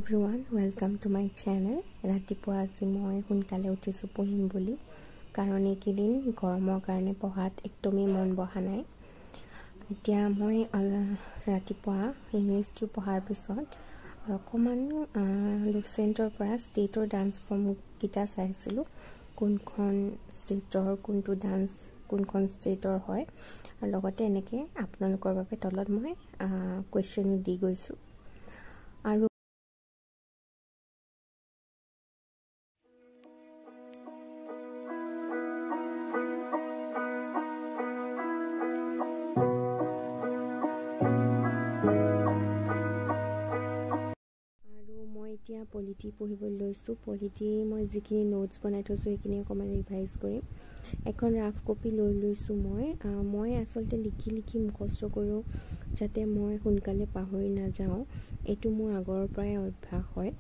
everyone, welcome to my channel. ৰাতিপুৱা আজি মই সোনকালে উঠিছো পঢ়িম বুলি কাৰণ এইকেইদিন গৰমৰ কাৰণে পঢ়াত একদমেই মন বহা নাই। এতিয়া মই ৰাতিপুৱা ইংলিছটো পঢ়াৰ পিছত অকমান লুচেন্টৰ পৰা ষ্টেটৰ ডান্স ফৰ্ম কিটা চাইছিলো কোনখন ষ্টেটৰ কোনটো ডান্স কোনখন ষ্টেটৰ হয় আৰু লগতে এনেকে আপোনালোকৰ বাবে তলত মই কোৱেশ্চন দি গৈছো আৰু এতিয়া পলিটি পঢ়িবলৈ লৈছো। পলিটি মই যিখিনি নোটস বনাই থৈছো সেইখিনি অকমান ৰিভাইজ কৰিম। এখন ৰাফ কপি লৈ লৈছো মই আসলতে লিখি মুখস্থ কৰো যাতে মই সোনকালে পাহৰি না যাও। এটো মোৰ আগৰ পৰাই অভ্যাস হয়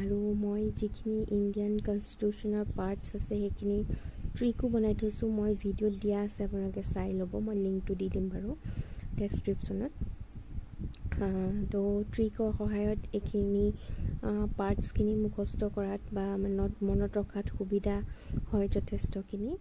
আৰু মই যিখিনি ইন্ডিয়ান কনস্টিটিউশনৰ পাৰ্টস আছে সেইখিনি ট্ৰিকো বনাই থৈছো। মই ভিডিঅ দিয়া আছে, আপোনালোকে চাই ল'ব। মই লিংকটো দি দিম বাৰু ডেসক্ৰিপচনত। তো ট্ৰিকৰ সহায়ত এইখিনি পাৰ্টস খিনি মুখস্থ কৰাত বা মনত ৰখাত সুবিধা হয় যথেষ্টখিনি।